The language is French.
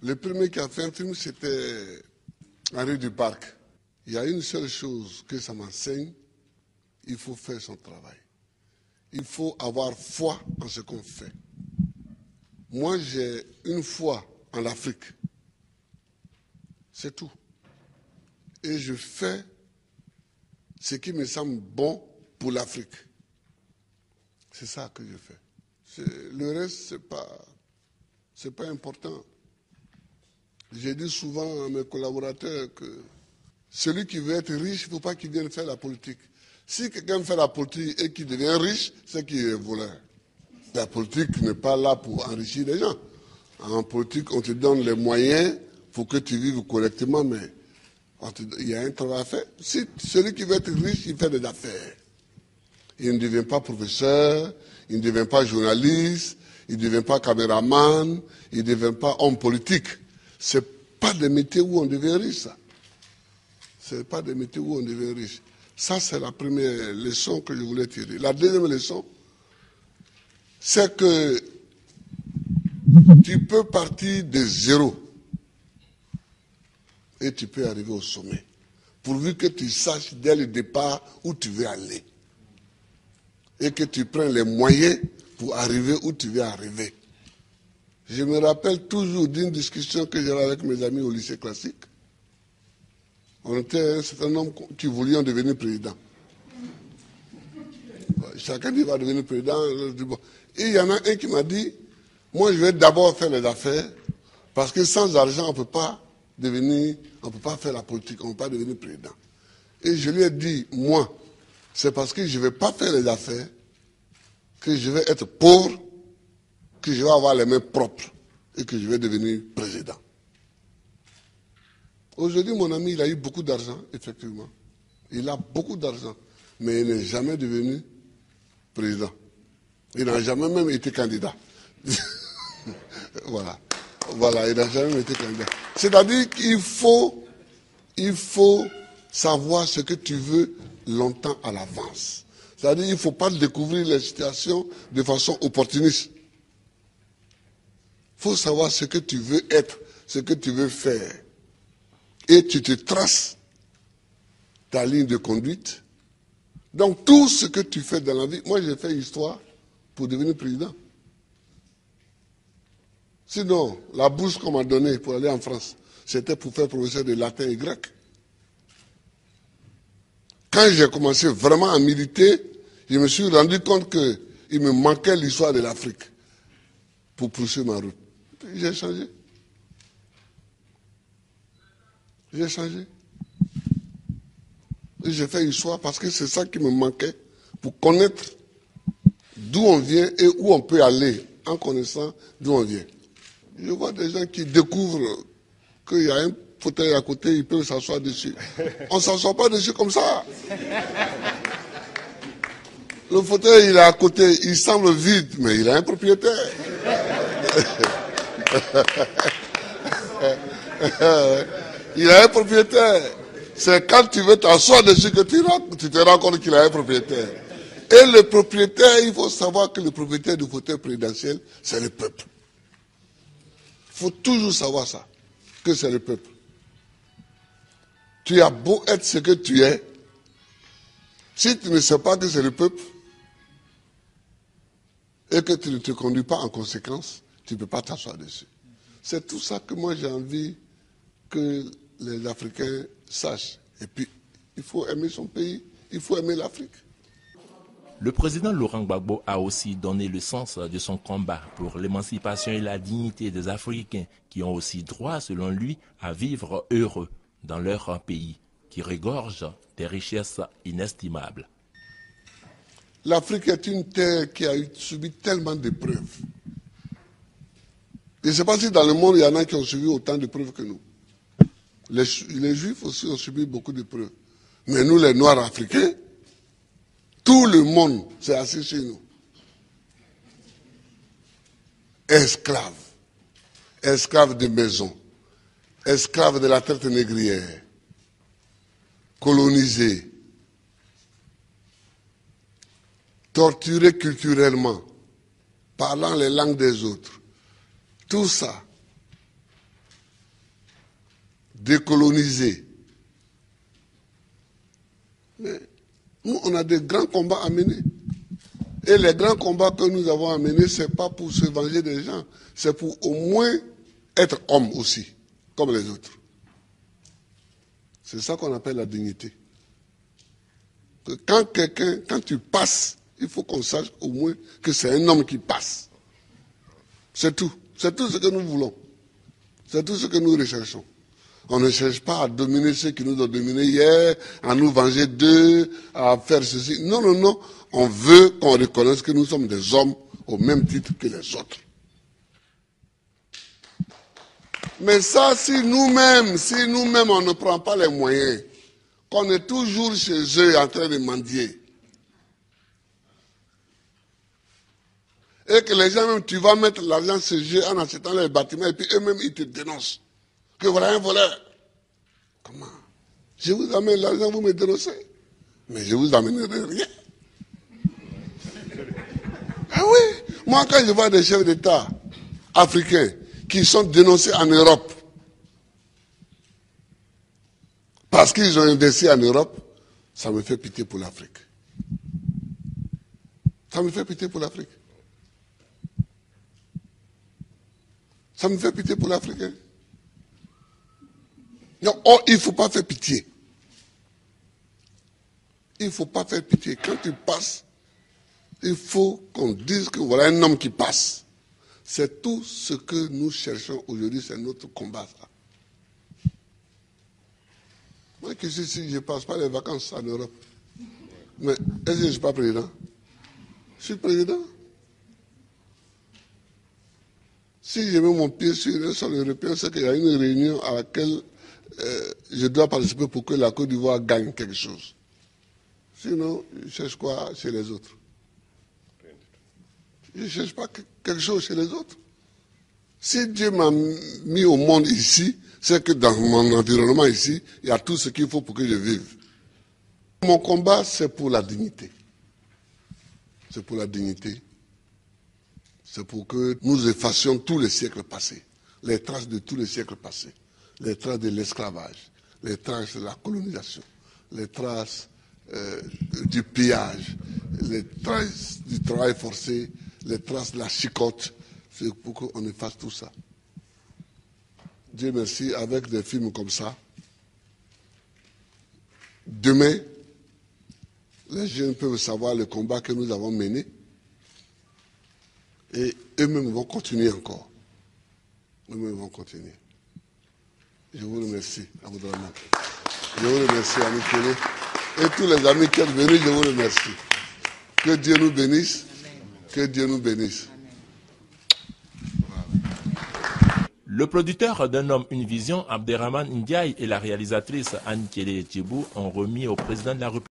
Le premier qui a fait un film, c'était Henri Duparc. Il y a une seule chose que ça m'enseigne, il faut faire son travail. Il faut avoir foi en ce qu'on fait. Moi, j'ai une foi en l'Afrique. C'est tout. Et je fais ce qui me semble bon pour l'Afrique. C'est ça que je fais. Le reste, c'est pas important. J'ai dit souvent à mes collaborateurs que celui qui veut être riche, il ne faut pas qu'il vienne faire la politique. Si quelqu'un fait la politique et qu'il devient riche, c'est qu'il est voleur. La politique n'est pas là pour enrichir les gens. En politique, on te donne les moyens pour que tu vives correctement, mais il y a un travail à faire. Si celui qui veut être riche, il fait des affaires. Il ne devient pas professeur, il ne devient pas journaliste, il ne devient pas caméraman, il ne devient pas homme politique. Ce n'est pas des métiers où on devient riche, ça. Ce n'est pas des métiers où on devient riche. Ça, c'est la première leçon que je voulais tirer. La deuxième leçon, c'est que tu peux partir de zéro et tu peux arriver au sommet. Pourvu que tu saches dès le départ où tu veux aller. Et que tu prennes les moyens pour arriver où tu veux arriver. Je me rappelle toujours d'une discussion que j'avais avec mes amis au lycée classique. On était un certain nombre qui voulions devenir président. Chacun dit va devenir président. Et il y en a un qui m'a dit, moi je vais d'abord faire les affaires, parce que sans argent on ne peut pas faire la politique, on ne peut pas devenir président. Et je lui ai dit, moi, c'est parce que je ne vais pas faire les affaires, que je vais être pauvre, que je vais avoir les mains propres et que je vais devenir président. Aujourd'hui, mon ami, il a eu beaucoup d'argent, effectivement. Il a beaucoup d'argent, mais il n'est jamais devenu président. Il n'a jamais même été candidat. Voilà, il n'a jamais été candidat. C'est-à-dire qu'il faut savoir ce que tu veux longtemps à l'avance. C'est-à-dire qu'il ne faut pas découvrir les situations de façon opportuniste. Il faut savoir ce que tu veux être, ce que tu veux faire. Et tu te traces ta ligne de conduite. Donc tout ce que tu fais dans la vie, moi j'ai fait histoire pour devenir président. Sinon, la bourse qu'on m'a donnée pour aller en France, c'était pour faire professeur de latin et grec. Quand j'ai commencé vraiment à militer, je me suis rendu compte qu'il me manquait l'histoire de l'Afrique pour poursuivre ma route. J'ai changé. J'ai changé. Et j'ai fait histoire parce que c'est ça qui me manquait pour connaître d'où on vient et où on peut aller en connaissant d'où on vient. Je vois des gens qui découvrent qu'il y a un fauteuil à côté, ils peuvent s'asseoir dessus. On ne s'assoit pas dessus comme ça. Le fauteuil, il est à côté, il semble vide, mais il a un propriétaire. Il a un propriétaire. C'est quand tu veux t'asseoir dessus que tu te rends compte qu'il a un propriétaire. Et le propriétaire, il faut savoir que le propriétaire du fauteuil présidentiel, c'est le peuple. Il faut toujours savoir ça, que c'est le peuple. Tu as beau être ce que tu es, si tu ne sais pas que c'est le peuple, et que tu ne te conduis pas en conséquence, tu ne peux pas t'asseoir dessus. C'est tout ça que moi j'ai envie que les Africains sachent. Et puis, il faut aimer son pays, il faut aimer l'Afrique. Le président Laurent Gbagbo a aussi donné le sens de son combat pour l'émancipation et la dignité des Africains qui ont aussi droit, selon lui, à vivre heureux dans leur pays, qui regorge des richesses inestimables. L'Afrique est une terre qui a subi tellement d'épreuves. Je ne sais pas si dans le monde, il y en a qui ont subi autant d'épreuves que nous. Les Juifs aussi ont subi beaucoup d'épreuves. Mais nous, les Noirs africains, tout le monde s'est assis chez nous. Esclaves. Esclaves de maison. Esclaves de la traite négrière. Colonisés. Torturés culturellement. Parlant les langues des autres. Tout ça. décoloniser. Mais nous, on a des grands combats à mener. Et les grands combats que nous avons à mener, ce n'est pas pour se venger des gens, c'est pour au moins être homme aussi, comme les autres. C'est ça qu'on appelle la dignité. Que quand tu passes, il faut qu'on sache au moins que c'est un homme qui passe. C'est tout. C'est tout ce que nous voulons. C'est tout ce que nous recherchons. On ne cherche pas à dominer ceux qui nous ont dominés hier, à nous venger d'eux, à faire ceci. Non, non, non. On veut qu'on reconnaisse que nous sommes des hommes au même titre que les autres. Mais ça, si nous-mêmes, on ne prend pas les moyens, qu'on est toujours chez eux en train de mendier, et que les gens, même, tu vas mettre l'argent chez eux en achetant les bâtiments, et puis eux-mêmes, ils te dénoncent. Que voilà un voleur. Comment? Je vous amène l'argent, vous me dénoncez. Mais je vous amènerai rien. Ah oui, moi quand je vois des chefs d'État africains qui sont dénoncés en Europe parce qu'ils ont investi en Europe, ça me fait pitié pour l'Afrique. Ça me fait pitié pour l'Afrique. Ça me fait pitié pour l'Afrique. Hein? Non, oh, il ne faut pas faire pitié. Il ne faut pas faire pitié. Quand tu passes, il faut qu'on dise que voilà un homme qui passe. C'est tout ce que nous cherchons aujourd'hui, c'est notre combat. Ça. Moi qui suis ici, je ne passe pas les vacances en Europe. Mais est-ce que je ne suis pas président? Je suis président. Si je mets mon pied sur un sol européen, c'est qu'il y a une réunion à laquelle je dois participer pour que la Côte d'Ivoire gagne quelque chose. Sinon, je cherche quoi chez les autres? Je ne cherche pas quelque chose chez les autres. Si Dieu m'a mis au monde ici, c'est que dans mon environnement ici, il y a tout ce qu'il faut pour que je vive. Mon combat, c'est pour la dignité. C'est pour la dignité. C'est pour que nous effacions tous les siècles passés, les traces de tous les siècles passés, les traces de l'esclavage, les traces de la colonisation, les traces du pillage, les traces du travail forcé, les traces de la chicote. C'est pour qu'on efface tout ça. Dieu merci, avec des films comme ça, demain, les jeunes peuvent savoir le combat que nous avons mené et eux-mêmes vont continuer encore. Eux-mêmes vont continuer. Je vous remercie, Aboudraman. Je vous remercie, Ami Kélé. Et tous les amis qui sont venus, je vous remercie. Que Dieu nous bénisse. Que Dieu nous bénisse. Le producteur d'un homme, une vision, Abderrahmane Ndiaye, et la réalisatrice Anne Kélé Thibou ont remis au président de la République